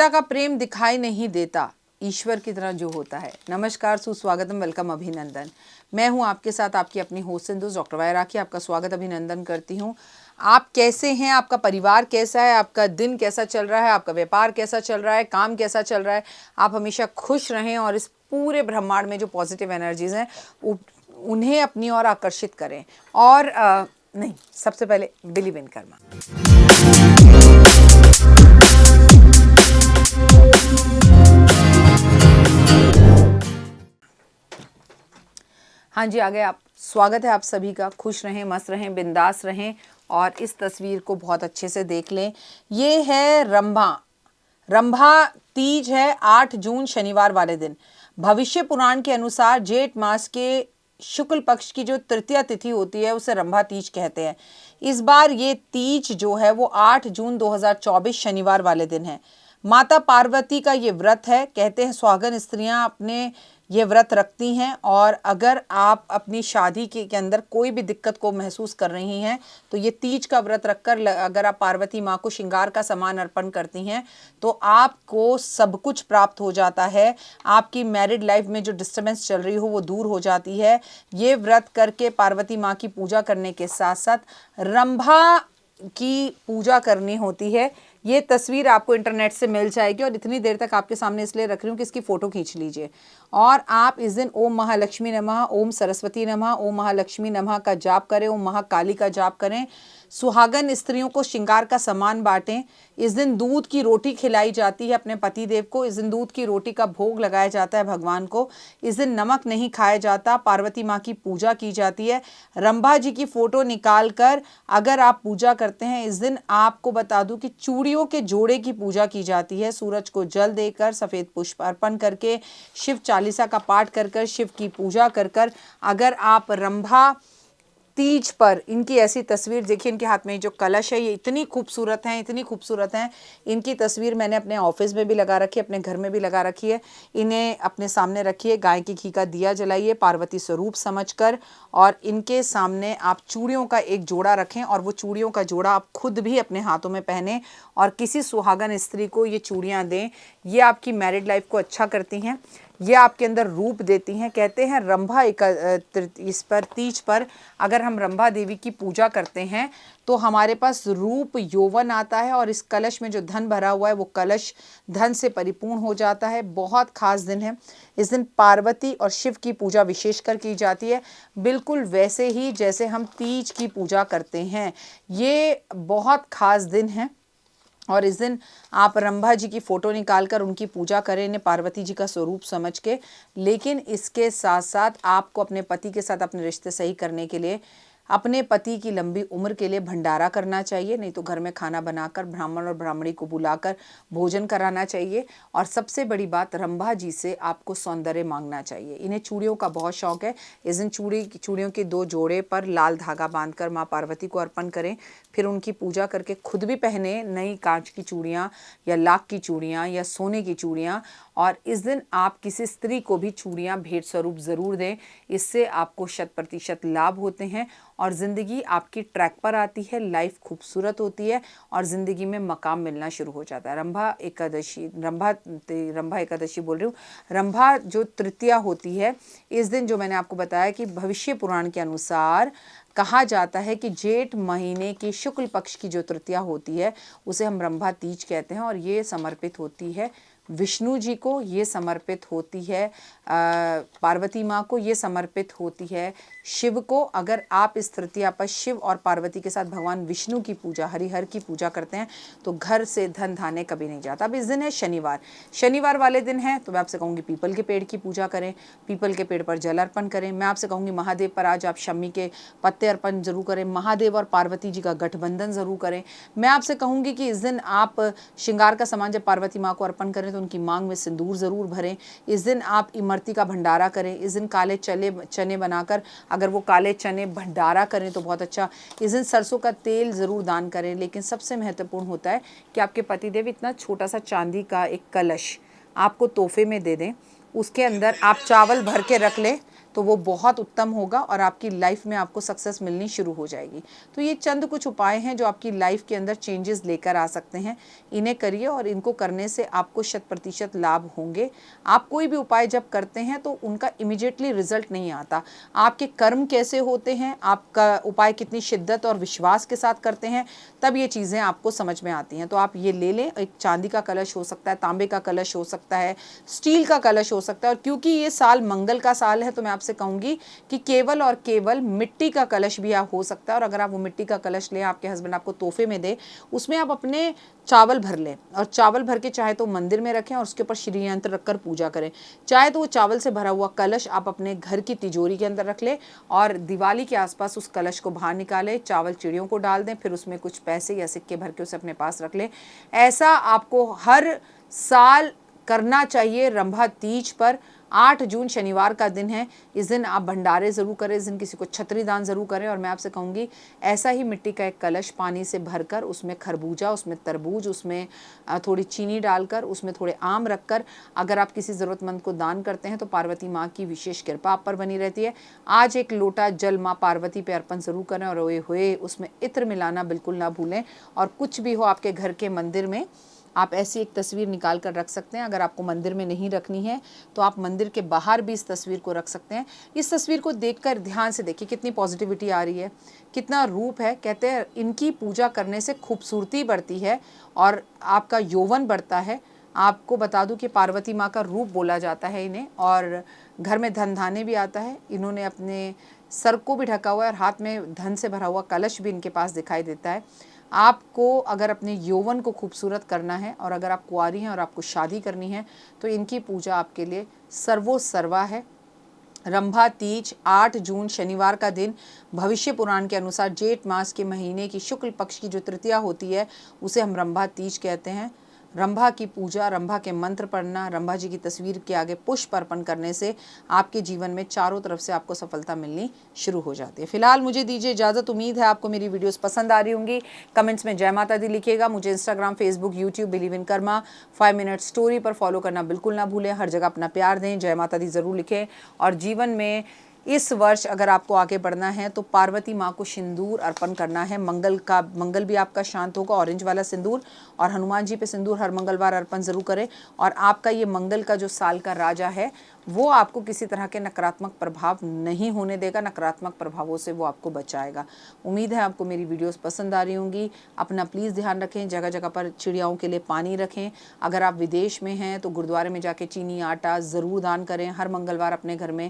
पिता का प्रेम दिखाई नहीं देता, ईश्वर की तरह जो होता है। नमस्कार, सुस्वागतम, वेलकम, अभिनंदन। मैं हूं आपके साथ आपकी अपनी होस्ट सिंधु डॉक्टर वाई राखी। आपका स्वागत अभिनंदन करती हूं। आप कैसे हैं? आपका परिवार कैसा है? आपका दिन कैसा चल रहा है? आपका व्यापार कैसा चल रहा है? काम कैसा चल रहा है? आप हमेशा खुश रहें और इस पूरे ब्रह्मांड में जो पॉजिटिव एनर्जीज हैं उन्हें अपनी ओर आकर्षित करें। और नहीं, सबसे पहले बिलीव इन कर्मा। हाँ जी, आ गए आप। स्वागत है आप सभी का। खुश रहें, मस्त रहें, बिंदास रहें और इस तस्वीर को बहुत अच्छे से देख लें। ये है रंभा तीज है, 8 जून शनिवार वाले दिन। भविष्य पुराण के अनुसार जेठ मास के शुक्ल पक्ष की जो तृतीया तिथि होती है उसे रंभा तीज कहते हैं। इस बार ये तीज जो है वो 8 जून 2024 शनिवार वाले दिन है। माता पार्वती का ये व्रत है। कहते हैं सुहागन स्त्रियां अपने ये व्रत रखती हैं और अगर आप अपनी शादी के अंदर कोई भी दिक्कत को महसूस कर रही हैं तो ये तीज का व्रत रखकर अगर आप पार्वती माँ को श्रृंगार का सामान अर्पण करती हैं तो आपको सब कुछ प्राप्त हो जाता है। आपकी मैरिड लाइफ में जो डिस्टर्बेंस चल रही हो वो दूर हो जाती है। ये व्रत करके पार्वती माँ की पूजा करने के साथ साथ रंभा की पूजा करनी होती है। ये तस्वीर आपको इंटरनेट से मिल जाएगी और इतनी देर तक आपके सामने इसलिए रख रही हूँ कि इसकी फ़ोटो खींच लीजिए और आप इस दिन ओम महालक्ष्मी नमः, ओम सरस्वती नमः, ओम महालक्ष्मी नमः का जाप करें, ओम महाकाली का जाप करें। सुहागन स्त्रियों को श्रृंगार का सामान बांटें। इस दिन दूध की रोटी खिलाई जाती है अपने पति देव को। इस दिन दूध की रोटी का भोग लगाया जाता है भगवान को। इस दिन नमक नहीं खाया जाता। पार्वती माँ की पूजा की जाती है। रंभा जी की फ़ोटो निकाल कर अगर आप पूजा करते हैं इस दिन, आपको बता दूं कि चूड़ियों के जोड़े की पूजा की जाती है। सूरज को जल देकर, सफ़ेद पुष्प अर्पण करके, शिव चालीसा का पाठ कर कर, शिव की पूजा कर कर अगर आप रंभा तीज पर इनकी ऐसी तस्वीर देखिए। इनके हाथ में जो कलश है ये इतनी खूबसूरत हैं, इतनी खूबसूरत हैं। इनकी तस्वीर मैंने अपने ऑफिस में भी लगा रखी है, अपने घर में भी लगा रखी है। इन्हें अपने सामने रखिए, गाय के घी का दिया जलाइए पार्वती स्वरूप समझकर और इनके सामने आप चूड़ियों का एक जोड़ा रखें और वो चूड़ियों का जोड़ा आप खुद भी अपने हाथों में पहने और किसी सुहागन स्त्री को ये चूड़ियाँ दें। ये आपकी मैरिड लाइफ को अच्छा करती हैं, ये आपके अंदर रूप देती हैं। कहते हैं रंभा इस पर तीज पर अगर हम रंभा देवी की पूजा करते हैं तो हमारे पास रूप यौवन आता है और इस कलश में जो धन भरा हुआ है वो कलश धन से परिपूर्ण हो जाता है। बहुत खास दिन है। इस दिन पार्वती और शिव की पूजा विशेषकर की जाती है, बिल्कुल वैसे ही जैसे हम तीज की पूजा करते हैं। ये बहुत खास दिन है और इस दिन आप रंभा जी की फ़ोटो निकाल कर उनकी पूजा करें, इन्हें पार्वती जी का स्वरूप समझ के। लेकिन इसके साथ साथ आपको अपने पति के साथ अपने रिश्ते सही करने के लिए अपने पति की लंबी उम्र के लिए भंडारा करना चाहिए, नहीं तो घर में खाना बनाकर ब्राह्मण और ब्राह्मणी को बुलाकर भोजन कराना चाहिए। और सबसे बड़ी बात, रंभा जी से आपको सौंदर्य मांगना चाहिए। इन्हें चूड़ियों का बहुत शौक है। इस दिन चूड़ियों के 2 जोड़े पर लाल धागा बांधकर माँ पार्वती को अर्पण करें, फिर उनकी पूजा करके खुद भी पहने नई कांच की चूड़ियाँ या लाख की चूड़ियाँ या सोने की चूड़ियाँ। और इस दिन आप किसी स्त्री को भी चूड़ियाँ भेंट स्वरूप ज़रूर दें। इससे आपको 100% लाभ होते हैं और ज़िंदगी आपकी ट्रैक पर आती है, लाइफ खूबसूरत होती है और ज़िंदगी में मकाम मिलना शुरू हो जाता है। रंभा एकादशी बोल रही हूँ। रंभा जो तृतीया होती है इस दिन, जो मैंने आपको बताया कि भविष्य पुराण के अनुसार कहा जाता है कि जेठ महीने की शुक्ल पक्ष की जो तृतीया होती है उसे हम रंभा तीज कहते हैं और ये समर्पित होती है विष्णु जी को, ये समर्पित होती है पार्वती माँ को, ये समर्पित होती है शिव को। अगर आप इस तृतीया पर शिव और पार्वती के साथ भगवान विष्णु की पूजा, हरिहर की पूजा करते हैं तो घर से धन धान्य कभी नहीं जाता। अब इस दिन है शनिवार वाले दिन है तो मैं आपसे कहूँगी पीपल के पेड़ की पूजा करें, पीपल के पेड़ पर जल अर्पण करें। मैं आपसे कहूँगी महादेव पर आज आप शमी के पत्ते अर्पण जरूर करें, महादेव और पार्वती जी का गठबंधन जरूर करें। मैं आपसे कहूँगी कि इस दिन आप श्रृंगार का सामान जब पार्वती माँ को अर्पण करें तो उनकी मांग में सिंदूर ज़रूर भरें। इस दिन आप इमरती का भंडारा करें। इस दिन काले चने बनाकर अगर वो काले चने भंडारा करें तो बहुत अच्छा। इस दिन सरसों का तेल ज़रूर दान करें। लेकिन सबसे महत्वपूर्ण होता है कि आपके पतिदेव इतना छोटा सा चांदी का एक कलश आपको तोहफे में दे दें, उसके अंदर आप चावल भर के रख लें, तो वो बहुत उत्तम होगा और आपकी लाइफ में आपको सक्सेस मिलनी शुरू हो जाएगी। तो ये चंद कुछ उपाय हैं जो आपकी लाइफ के अंदर चेंजेस लेकर आ सकते हैं। इन्हें करिए और इनको करने से आपको 100% लाभ होंगे। आप कोई भी उपाय जब करते हैं तो उनका इमीडिएटली रिजल्ट नहीं आता। आपके कर्म कैसे होते हैं, आपका उपाय कितनी शिद्दत और विश्वास के साथ करते हैं, तब ये चीज़ें आपको समझ में आती हैं। तो आप ये ले लें। एक चांदी का कलश हो सकता है, तांबे का कलश हो सकता है, स्टील का कलश हो सकता है। और क्योंकि ये साल मंगल का साल है तो मैं आपसे कहूँगी कि केवल और केवल मिट्टी का कलश भी आप हो सकता है। और अगर आप वो मिट्टी का कलश लें, आपके हस्बैंड आपको तोहफे में दे, उसमें आप अपने चावल भर लें और चावल भर के चाहे तो मंदिर में रखें और उसके ऊपर श्री यंत्र रखकर पूजा करें। चाहे तो वो चावल से भरा हुआ कलश आप अपने घर की तिजोरी के अंदर रख लें और दिवाली के आसपास उस कलश को बाहर निकालें, चावल चिड़ियों को डाल दें, फिर उसमें कुछ पैसे या सिक्के भर के उसे अपने पास रख लें। ऐसा आपको हर साल करना चाहिए। रंभा तीज पर 8 जून शनिवार का दिन है। इस दिन आप भंडारे ज़रूर करें, इस दिन किसी को छतरी दान ज़रूर करें। और मैं आपसे कहूँगी ऐसा ही मिट्टी का एक कलश पानी से भरकर उसमें खरबूजा, उसमें तरबूज, उसमें थोड़ी चीनी डालकर, उसमें थोड़े आम रखकर अगर आप किसी ज़रूरतमंद को दान करते हैं तो पार्वती माँ की विशेष कृपा आप पर बनी रहती है। आज एक लोटा जल माँ पार्वती पे अर्पण ज़रूर करें और रोए हुए उसमें इत्र मिलाना बिल्कुल ना भूलें। और कुछ भी हो आपके घर के मंदिर में आप ऐसी एक तस्वीर निकाल कर रख सकते हैं। अगर आपको मंदिर में नहीं रखनी है तो आप मंदिर के बाहर भी इस तस्वीर को रख सकते हैं। इस तस्वीर को देखकर ध्यान से देखिए कितनी पॉजिटिविटी आ रही है, कितना रूप है। कहते हैं इनकी पूजा करने से खूबसूरती बढ़ती है और आपका यौवन बढ़ता है। आपको बता दूं कि पार्वती माँ का रूप बोला जाता है इन्हें, और घर में धन धान्य भी आता है। इन्होंने अपने सर को भी ढका हुआ है और हाथ में धन से भरा हुआ कलश भी इनके पास दिखाई देता है। आपको अगर अपने यौवन को खूबसूरत करना है और अगर आप कुंवारी हैं और आपको शादी करनी है तो इनकी पूजा आपके लिए सर्वोसर्वा है। रंभा तीज 8 जून शनिवार का दिन भविष्य पुराण के अनुसार जेठ मास के महीने की शुक्ल पक्ष की जो तृतीया होती है उसे हम रंभा तीज कहते हैं। रंभा की पूजा, रंभा के मंत्र पढ़ना, रंभा जी की तस्वीर के आगे पुष्प अर्पण करने से आपके जीवन में चारों तरफ से आपको सफलता मिलनी शुरू हो जाती है। फिलहाल मुझे दीजिए इजाज़त। उम्मीद है आपको मेरी वीडियोस पसंद आ रही होंगी। कमेंट्स में जय माता दी लिखिएगा। मुझे Instagram, Facebook, YouTube believe in Karma 5 minute story पर फॉलो करना बिल्कुल ना भूलें। हर जगह अपना प्यार दें, जय माता दी ज़रूर लिखें। और जीवन में इस वर्ष अगर आपको आगे बढ़ना है तो पार्वती माँ को सिंदूर अर्पण करना है। मंगल भी आपका शांत होगा, ऑरेंज वाला सिंदूर, और हनुमान जी पे सिंदूर हर मंगलवार अर्पण ज़रूर करें। और आपका ये मंगल का जो साल का राजा है वो आपको किसी तरह के नकारात्मक प्रभाव नहीं होने देगा, नकारात्मक प्रभावों से वो आपको बचाएगा। उम्मीद है आपको मेरी वीडियोस पसंद आ रही होंगी। अपना प्लीज़ ध्यान रखें, जगह जगह पर चिड़ियाओं के लिए पानी रखें। अगर आप विदेश में हैं तो गुरुद्वारे में जाके चीनी आटा ज़रूर दान करें। हर मंगलवार अपने घर में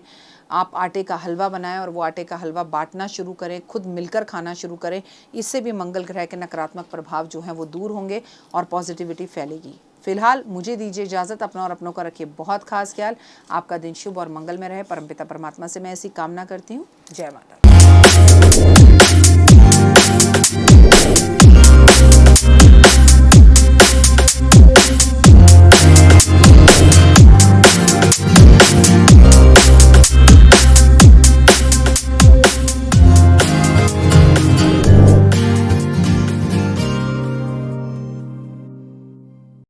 आप आटे का हलवा बनाएं और वो आटे का हलवा बांटना शुरू करें, खुद मिलकर खाना शुरू करें। इससे भी मंगल ग्रह के नकारात्मक प्रभाव जो हैं वो दूर होंगे और पॉजिटिविटी फैलेगी। फिलहाल मुझे दीजिए इजाज़त। अपना और अपनों का रखिए बहुत खास ख्याल। आपका दिन शुभ और मंगल में रहे। परमपिता परमात्मा से मैं ऐसी कामना करती हूँ। जय माता दी।